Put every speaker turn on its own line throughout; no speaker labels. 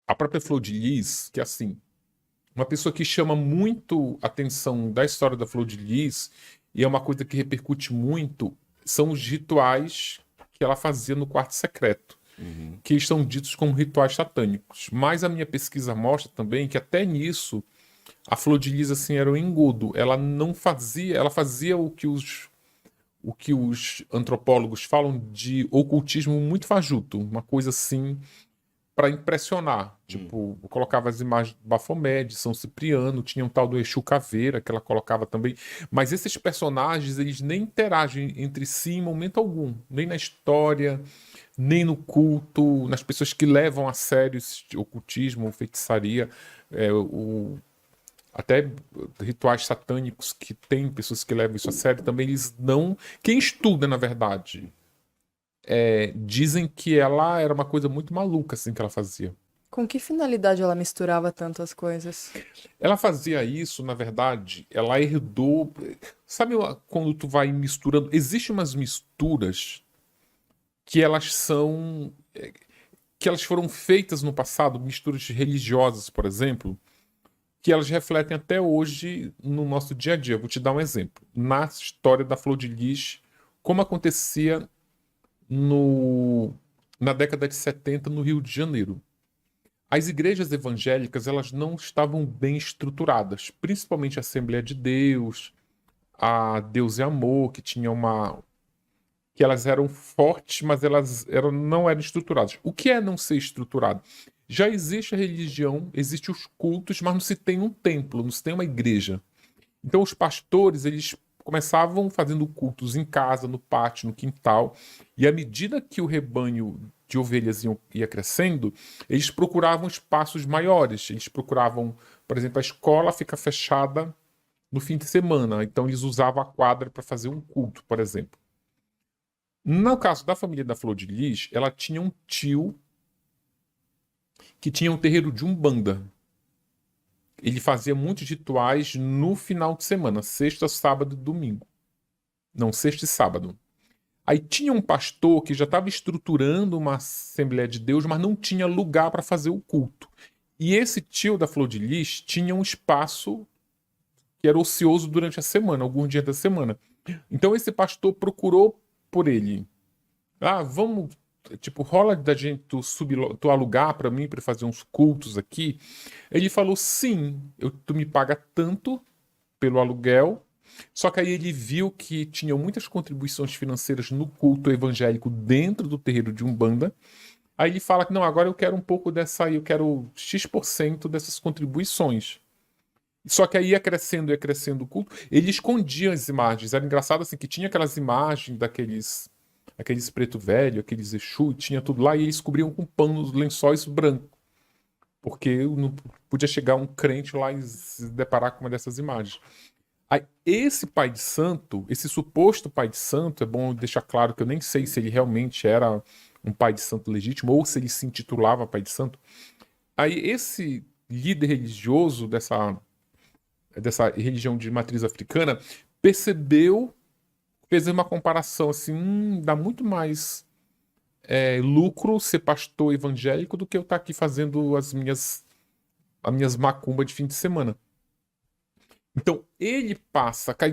a própria Flor de Lis, que é assim, uma pessoa que chama muito a atenção da história da Flor de Lis, e é uma coisa que repercute muito, são os rituais que ela fazia no quarto secreto,
Uhum.
que são ditos como rituais satânicos. Mas a minha pesquisa mostra também que até nisso a Flor de Lis assim era um engodo. Ela não fazia, ela fazia o que os antropólogos falam de ocultismo muito fajuto, uma coisa assim para impressionar. Tipo, eu colocava as imagens do Baphomet, de São Cipriano, tinha um tal do Exu Caveira que ela colocava também. Mas esses personagens, eles nem interagem entre si em momento algum, nem na história, nem no culto, nas pessoas que levam a sério esse ocultismo, feitiçaria, até rituais satânicos que tem pessoas que levam isso a sério também, eles não. Quem estuda, na verdade, dizem que ela era uma coisa muito maluca assim que ela fazia.
Com que finalidade ela misturava tanto as coisas?
Ela fazia isso, na verdade, ela herdou. Sabe quando tu vai misturando? Existem umas misturas que elas são. Que elas foram feitas no passado, misturas religiosas, por exemplo, que elas refletem até hoje no nosso dia a dia. Vou te dar um exemplo. Na história da Flor de Lis, como acontecia no, na década de 70 no Rio de Janeiro. As igrejas evangélicas elas não estavam bem estruturadas, principalmente a Assembleia de Deus, a Deus e Amor, que elas eram fortes, mas não eram estruturadas. O que é não ser estruturado? Já existe a religião, existem os cultos, mas não se tem um templo, não se tem uma igreja. Então os pastores, eles começavam fazendo cultos em casa, no pátio, no quintal, e à medida que o rebanho de ovelhas ia crescendo, eles procuravam espaços maiores. Eles procuravam, por exemplo, a escola fica fechada no fim de semana, então eles usavam a quadra para fazer um culto, por exemplo. No caso da família da Flor de Lis, ela tinha um tio que tinha um terreiro de Umbanda. Ele fazia muitos rituais no final de semana, sexta, sábado e domingo. Não, sexta e sábado. Aí tinha um pastor que já estava estruturando uma Assembleia de Deus, mas não tinha lugar para fazer o culto. E esse tio da Flor de Lis tinha um espaço que era ocioso durante a semana, alguns dias da semana. Então esse pastor procurou por ele. Ah, vamos, tipo, rola da gente tu alugar para mim para fazer uns cultos aqui. Ele falou: sim, tu me paga tanto pelo aluguel. Só que aí ele viu que tinham muitas contribuições financeiras no culto evangélico dentro do terreiro de Umbanda. Aí ele fala que não, agora eu quero um pouco dessa aí, eu quero X% dessas contribuições. Só que aí ia crescendo o culto. Ele escondia as imagens. Era engraçado assim que tinha aquelas imagens aqueles preto velho, aqueles Exu, tinha tudo lá, e eles cobriam com panos, lençóis brancos. Porque não podia chegar um crente lá e se deparar com uma dessas imagens. Aí, esse pai de santo, esse suposto pai de santo, é bom deixar claro que eu nem sei se ele realmente era um pai de santo legítimo ou se ele se intitulava pai de santo. Aí, esse líder religioso dessa religião de matriz africana percebeu, fez uma comparação assim: dá muito mais lucro ser pastor evangélico do que eu estar aqui fazendo as minhas macumbas de fim de semana. Então ele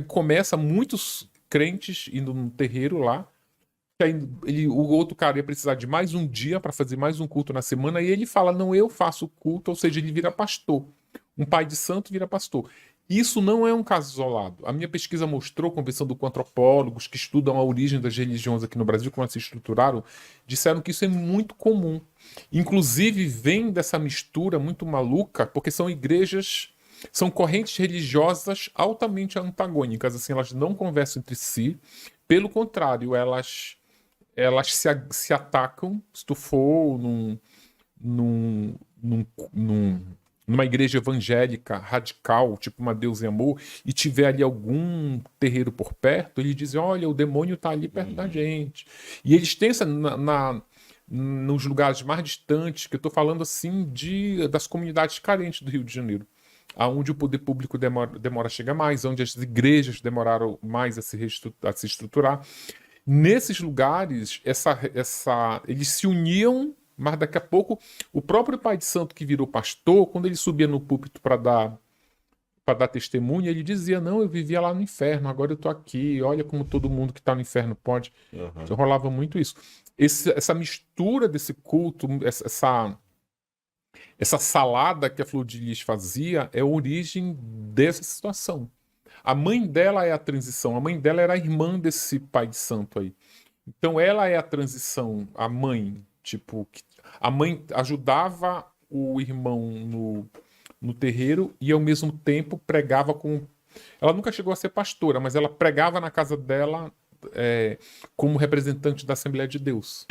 começa muitos crentes indo no terreiro lá, que aí o outro cara ia precisar de mais um dia para fazer mais um culto na semana, e ele fala: não, eu faço o culto, ou seja, ele vira pastor. Um pai de santo vira pastor. Isso não é um caso isolado. A minha pesquisa mostrou, conversando com antropólogos que estudam a origem das religiões aqui no Brasil, como elas se estruturaram, disseram que isso é muito comum. Inclusive, vem dessa mistura muito maluca, porque são correntes religiosas altamente antagônicas. Assim, elas não conversam entre si. Pelo contrário, elas se atacam. Se tu for num, num, num- numa igreja evangélica radical, tipo uma Deus e Amor, e tiver ali algum terreiro por perto, eles dizem: olha, o demônio está ali perto da gente. E eles têm nos lugares mais distantes, que eu estou falando assim das comunidades carentes do Rio de Janeiro, aonde o poder público demora a chegar mais, onde as igrejas demoraram mais a se estruturar. Nesses lugares, eles se uniam Mas daqui a pouco, o próprio pai de santo que virou pastor, quando ele subia no púlpito para dar testemunho, ele dizia: não, eu vivia lá no inferno, agora eu tô aqui, olha como todo mundo que tá no inferno pode. Então rolava muito isso. Essa mistura desse culto, essa salada que a Flor de Lis fazia é a origem dessa situação. A mãe dela é a transição, a mãe dela era a irmã desse pai de santo aí. Então ela é a transição, a mãe, tipo, a mãe ajudava o irmão no terreiro e ao mesmo tempo pregava com. Ela nunca chegou a ser pastora, mas ela pregava na casa dela como representante da Assembleia de Deus.